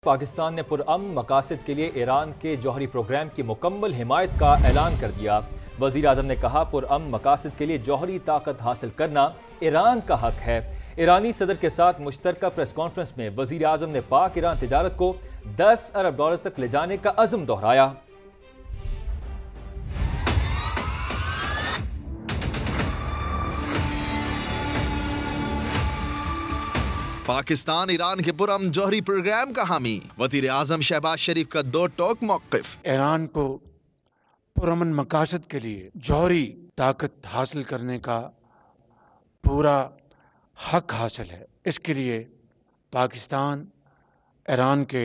پاکستان نے پرامن مقاصد کے لیے ایران کے جوہری پروگرام کی مکمل حمایت کا اعلان کر دیا۔ وزیر اعظم نے کہا پرامن مقاصد کے لیے جوہری طاقت حاصل کرنا ایران کا حق ہے۔ ایرانی صدر کے ساتھ مشترکہ پریس کانفرنس میں وزیر اعظم نے پاک ایران تجارت کو $10 ارب تک لے جانے کا عزم دہرایا۔ پاکستان ایران کے پرامن جوہری پروگرام کا حامی، وزیر اعظم شہباز شریف کا دو ٹوک موقف۔ ایران کو پرامن مقاصد کے لیے جوہری طاقت حاصل کرنے کا پورا حق حاصل ہے۔ اس کے لیے پاکستان ایران کے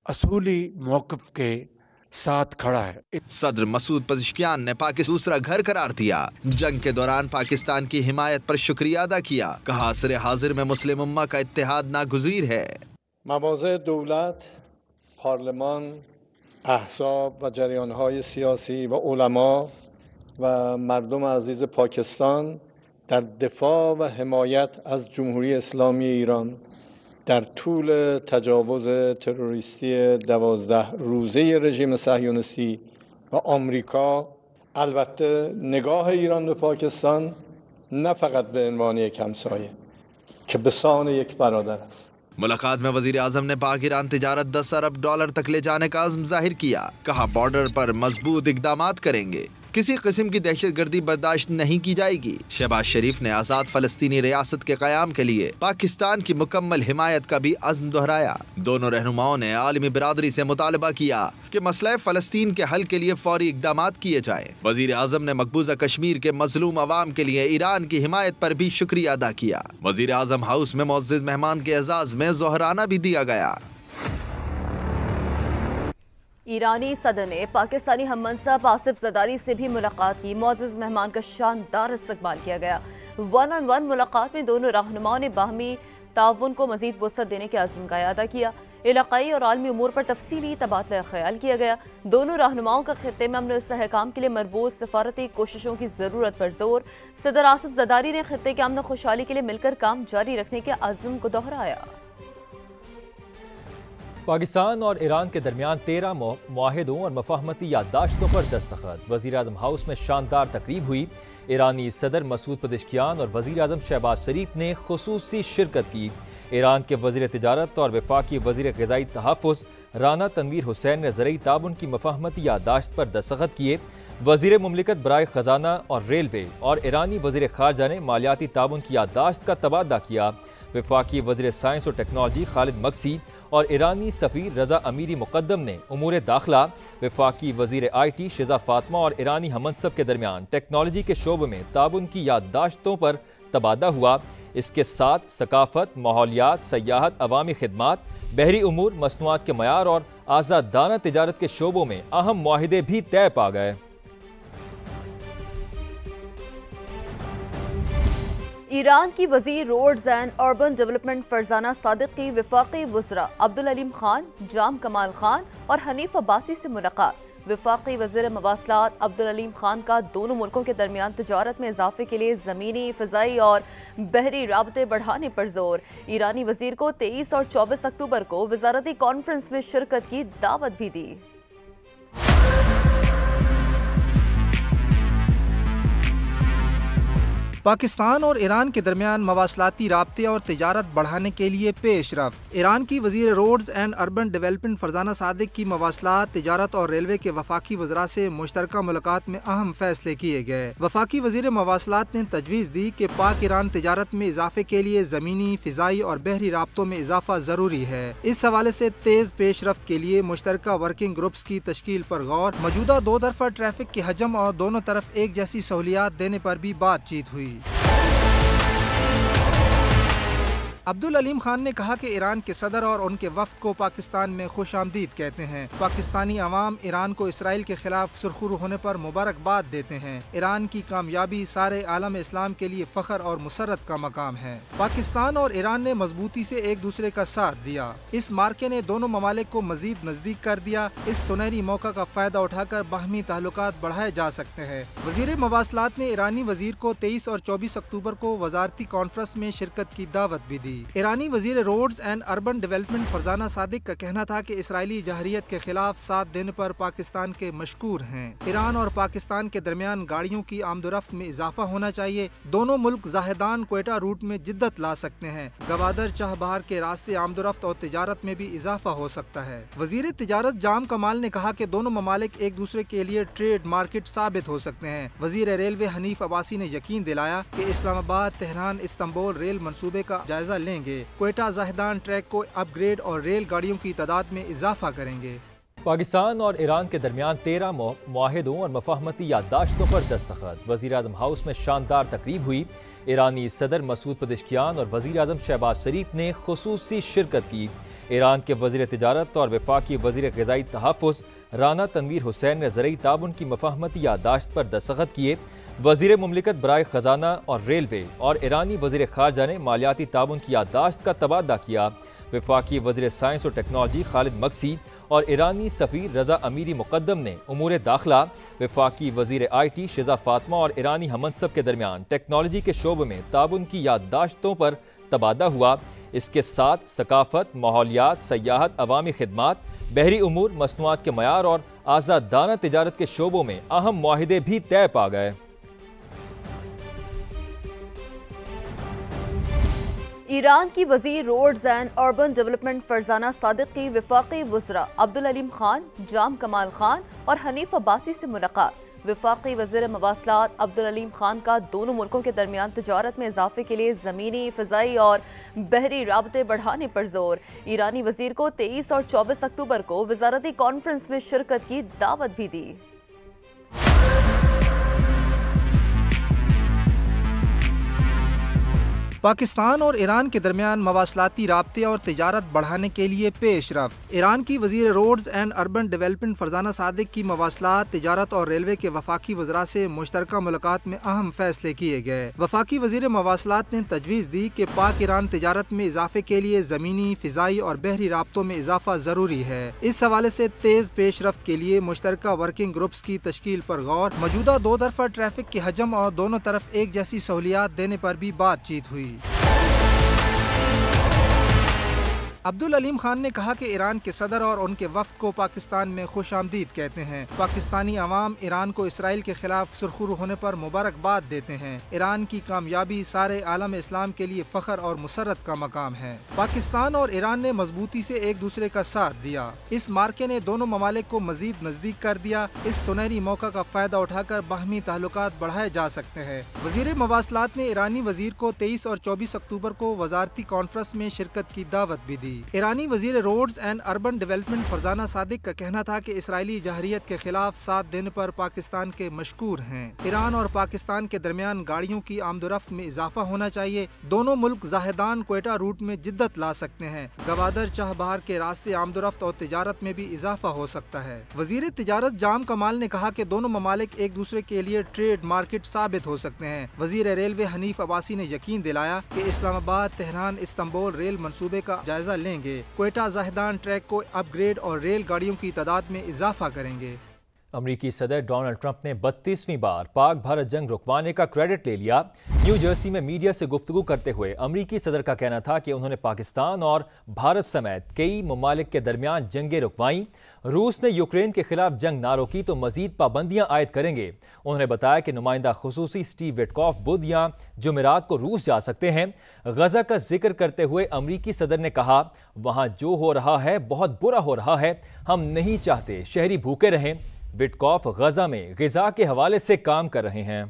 اصولی موقف کے ساتھ کھڑا ہے۔ صدر مسعود پزشکیان نے پاکستان دوسرا گھر قرار دیا، جنگ کے دوران پاکستان کی حمایت پر شکریہ ادا کیا، کہا عصر حاضر میں مسلم امہ کا اتحاد ناگزیر ہے۔ مواضع دولت، پارلمان، احزاب و جریانهای سیاسی و علما و مردم عزیز پاکستان در دفاع و حمایت از جمهوری اسلامی ایران در طول تجاوز تروریستی 12 روزه رژیم صهیونیستی و آمریکا، البته نگاه ایران به پاکستان نه فقط به عنوان یک همسایه که به سان یک برادر است۔ ملاقات میں وزیر اعظم نے پاک ایران تجارت $10 ارب تک لے جانے کا عزم ظاہر کیا، کہا بارڈر پر مضبوط اقدامات کریں گے، کسی قسم کی دہشت گردی برداشت نہیں کی جائے گی۔ شہباز شریف نے آزاد فلسطینی ریاست کے قیام کے لیے پاکستان کی مکمل حمایت کا بھی عزم دہرایا۔ دونوں رہنماؤں نے عالمی برادری سے مطالبہ کیا کہ مسئلہ فلسطین کے حل کے لیے فوری اقدامات کیے جائیں۔ وزیر اعظم نے مقبوضہ کشمیر کے مظلوم عوام کے لیے ایران کی حمایت پر بھی شکریہ ادا کیا۔ وزیر اعظم ہاؤس میں معزز مہمان کے اعزاز میں ظہرانہ بھی دیا گیا۔ ایرانی صدر نے پاکستانی ہم منصب آصف زرداری سے بھی ملاقات کی۔ معزز مہمان کا شاندار استقبال کیا گیا۔ 1 on 1 ملاقات میں دونوں رہنماؤں نے باہمی تعاون کو مزید وسعت دینے کے عزم کا اعادہ کیا۔ علاقائی اور عالمی امور پر تفصیلی تبادلہ خیال کیا گیا۔ دونوں رہنماؤں کا خطے میں امن و استحکام کے لیے مربوط سفارتی کوششوں کی ضرورت پر زور۔ صدر آصف زرداری نے خطے کے امن و خوشحالی کے لیے مل کر کام جاری رکھنے کے عزم کو دہرایا۔ پاکستان اور ایران کے درمیان 13 معاہدوں اور مفاہمتی یادداشتوں پر دستخط۔ وزیر اعظم ہاؤس میں شاندار تقریب ہوئی۔ ایرانی صدر مسعود پزشکیان اور وزیر اعظم شہباز شریف نے خصوصی شرکت کی۔ ایران کے وزیر تجارت اور وفاقی وزیر غذائی تحفظ رانا تنویر حسین نے زرعی تعاون کی مفاہمتی یادداشت پر دستخط کیے۔ وزیر مملکت برائے خزانہ اور ریلوے اور ایرانی وزیر خارجہ نے مالیاتی تعاون کی یادداشت کا تبادلہ کیا۔ وفاقی وزیر سائنس اور ٹیکنالوجی خالد مکسی اور ایرانی سفیر رضا امیری مقدم نے امور داخلہ، وفاقی وزیر آئی ٹی شیزا فاطمہ اور ایرانی ہم منصب کے درمیان ٹیکنالوجی کے شعبے میں تعاون کی یادداشتوں پر تبادلہ ہوا۔ اس کے ساتھ ثقافت، ماحولیات، سیاحت، عوامی خدمات، بحری امور، مصنوعات کے معیار اور آزادانہ تجارت کے شعبوں میں اہم معاہدے بھی طے پا گئے۔ ایران کی وزیر roads and urban development Farzana Sadiq کی وفاقی وزراء عبدالعلیم خان، جام کمال خان اور حنیف عباسی سے ملاقات۔ وفاقی وزیر مواصلات عبدالعلیم خان کا دونوں ملکوں کے درمیان تجارت میں اضافے کے لیے زمینی، فضائی اور بحری رابطے بڑھانے پر زور۔ ایرانی وزیر کو 23 اور 24 اکتوبر کو وزارتی کانفرنس میں شرکت کی دعوت بھی دی۔ پاکستان اور ایران کے درمیان مواصلاتی رابطے اور تجارت بڑھانے کے لیے پیش رفت۔ ایران کی وزیر roads and urban development Farzana Sadiq کی مواصلات، تجارت اور ریلوے کے وفاقی وزراء سے مشترکہ ملاقات میں اہم فیصلے کیے گئے۔ وفاقی وزیر مواصلات نے تجویز دی کہ پاک ایران تجارت میں اضافے کے لیے زمینی، فضائی اور بحری رابطوں میں اضافہ ضروری ہے۔ اس حوالے سے تیز پیش رفت کے لیے مشترکہ ورکنگ گروپس کی تشکیل پر غور۔ موجودہ دو طرفہ ٹریفک کے حجم اور دونوں طرف ایک جیسی سہولیات دینے پر بھی بات چیت ہوئی۔ عبدالعلیم خان نے کہا کہ ایران کے صدر اور ان کے وفد کو پاکستان میں خوش آمدید کہتے ہیں۔ پاکستانی عوام ایران کو اسرائیل کے خلاف سرخرو ہونے پر مبارکباد دیتے ہیں۔ ایران کی کامیابی سارے عالم اسلام کے لیے فخر اور مسرت کا مقام ہے۔ پاکستان اور ایران نے مضبوطی سے ایک دوسرے کا ساتھ دیا۔ اس مارکے نے دونوں ممالک کو مزید نزدیک کر دیا۔ اس سنہری موقع کا فائدہ اٹھا کر باہمی تعلقات بڑھائے جا سکتے ہیں۔ وزیر مواصلات نے ایرانی وزیر کو 23 اور 24 اکتوبر کو وزارتی کانفرنس میں شرکت کی دعوت بھی دی۔ دی۔ ایرانی وزیر roads and urban development Farzana Sadiq کا کہنا تھا کہ اسرائیلی جارحیت کے خلاف ساتھ دینے پر پاکستان کے مشکور ہیں۔ ایران اور پاکستان کے درمیان گاڑیوں کی آمد و رفت میں اضافہ ہونا چاہیے۔ دونوں ملک زاہدان کوئٹہ روٹ میں جدت لا سکتے ہیں۔ گوادر چاہ بہار کے راستے آمد و رفت اور تجارت میں بھی اضافہ ہو سکتا ہے۔ وزیر تجارت جام کمال نے کہا کہ دونوں ممالک ایک دوسرے کے لیے ٹریڈ مارکیٹ ثابت ہو سکتے ہیں۔ وزیر ریلوے حنیف عباسی نے یقین دلایا کہ اسلام آباد تہران استنبول ریل منصوبے کا جائزہ لیں گے۔ کوئٹہ زاہدان ٹریک کو اپ گریڈ اور ریل گاڑیوں کی تعداد میں اضافہ کریں گے۔ پاکستان اور ایران کے درمیان 13 معاہدوں اور مفاہمتی یادداشتوں پر دستخط۔ وزیر اعظم ہاؤس میں شاندار تقریب ہوئی۔ ایرانی صدر مسعود پزشکیان اور وزیر اعظم شہباز شریف نے خصوصی شرکت کی۔ ایران کے وزیر تجارت اور وفاقی وزیر غذائی تحفظ رانا تنویر حسین نے زرعی تعاون کی مفاہمتی یادداشت پر دستخط کیے۔ وزیر مملکت برائے خزانہ اور ریلوے اور ایرانی وزیر خارجہ نے مالیاتی تعاون کی یادداشت کا تبادلہ کیا۔ وفاقی وزیر سائنس اور ٹیکنالوجی خالد مگسی اور ایرانی سفیر رضا امیری مقدم نے امور داخلہ، وفاقی وزیر آئی ٹی شیزہ فاطمہ اور ایرانی ہم منصب کے درمیان ٹیکنالوجی کے شعبے میں تعاون کی یادداشتوں پر تبادلہ ہوا۔ اس کے ساتھ ثقافت، ماحولیات، سیاحت، عوامی خدمات، بحری امور، مصنوعات کے معیار اور آزادانہ تجارت کے شعبوں میں اہم معاہدے بھی طے پا گئے۔ ایران کی وزیر roads and urban development Farzana Sadiq کی وفاقی وزراء عبدالعلیم خان، جام کمال خان اور حنیف عباسی سے ملاقات۔ وفاقی وزیر مواصلات عبدالعلیم خان کا دونوں ملکوں کے درمیان تجارت میں اضافے کے لیے زمینی، فضائی اور بحری رابطے بڑھانے پر زور۔ ایرانی وزیر کو 23 اور 24 اکتوبر کو وزارتی کانفرنس میں شرکت کی دعوت بھی دی۔ پاکستان اور ایران کے درمیان مواصلاتی رابطے اور تجارت بڑھانے کے لیے پیش رفت۔ ایران کی وزیر roads and urban development Farzana Sadiq کی مواصلات، تجارت اور ریلوے کے وفاقی وزراء سے مشترکہ ملاقات میں اہم فیصلے کیے گئے۔ وفاقی وزیر مواصلات نے تجویز دی کہ پاک ایران تجارت میں اضافے کے لیے زمینی، فضائی اور بحری رابطوں میں اضافہ ضروری ہے۔ اس حوالے سے تیز پیش رفت کے لیے مشترکہ ورکنگ گروپس کی تشکیل پر غور۔ موجودہ دو طرفہ ٹریفک کے حجم اور دونوں طرف ایک جیسی سہولیات دینے پر بھی بات چیت ہوئی۔ عبدالعلیم خان نے کہا کہ ایران کے صدر اور ان کے وفد کو پاکستان میں خوش آمدید کہتے ہیں۔ پاکستانی عوام ایران کو اسرائیل کے خلاف سرخرو ہونے پر مبارکباد دیتے ہیں۔ ایران کی کامیابی سارے عالم اسلام کے لیے فخر اور مسرت کا مقام ہے۔ پاکستان اور ایران نے مضبوطی سے ایک دوسرے کا ساتھ دیا۔ اس مارکے نے دونوں ممالک کو مزید نزدیک کر دیا۔ اس سنہری موقع کا فائدہ اٹھا کر باہمی تعلقات بڑھائے جا سکتے ہیں۔ وزیر مواصلات نے ایرانی وزیر کو 23 اور 24 اکتوبر کو وزارتی کانفرنس میں شرکت کی دعوت بھی دی۔ ایرانی وزیر roads and urban development Farzana Sadiq کا کہنا تھا کہ اسرائیلی جارحیت کے خلاف ساتھ دینے پر پاکستان کے مشکور ہیں۔ ایران اور پاکستان کے درمیان گاڑیوں کی آمد و رفت میں اضافہ ہونا چاہیے۔ دونوں ملک زاہدان کوئٹہ روٹ میں جدت لا سکتے ہیں۔ گوادر چاہ بہار کے راستے آمد و رفت اور تجارت میں بھی اضافہ ہو سکتا ہے۔ وزیر تجارت جام کمال نے کہا کہ دونوں ممالک ایک دوسرے کے لیے ٹریڈ مارکیٹ ثابت ہو سکتے ہیں۔ وزیر ریلوے حنیف عباسی نے یقین دلایا کہ اسلام آباد تہران استنبول ریل منصوبے کا جائزہ لیں گے۔ کوئٹہ زاہدان ٹریک کو اپ گریڈ اور ریل گاڑیوں کی تعداد میں اضافہ کریں گے۔ امریکی صدر ڈونلڈ ٹرمپ نے 32ویں بار پاک بھارت جنگ رکوانے کا کریڈٹ لے لیا۔ نیو جرسی میں میڈیا سے گفتگو کرتے ہوئے امریکی صدر کا کہنا تھا کہ انہوں نے پاکستان اور بھارت سمیت کئی ممالک کے درمیان جنگیں رکوائیں۔ روس نے یوکرین کے خلاف جنگ نہ روکی تو مزید پابندیاں عائد کریں گے۔ انہوں نے بتایا کہ نمائندہ خصوصی سٹیو وٹکاف بدھ یا جمعرات کو روس جا سکتے ہیں۔ غزہ کا ذکر کرتے ہوئے امریکی صدر نے کہا، وہاں جو ہو رہا ہے بہت برا ہو رہا ہے، ہم نہیں چاہتے شہری بھوکے رہیں۔ وٹکاف غزہ میں غذا کے حوالے سے کام کر رہے ہیں۔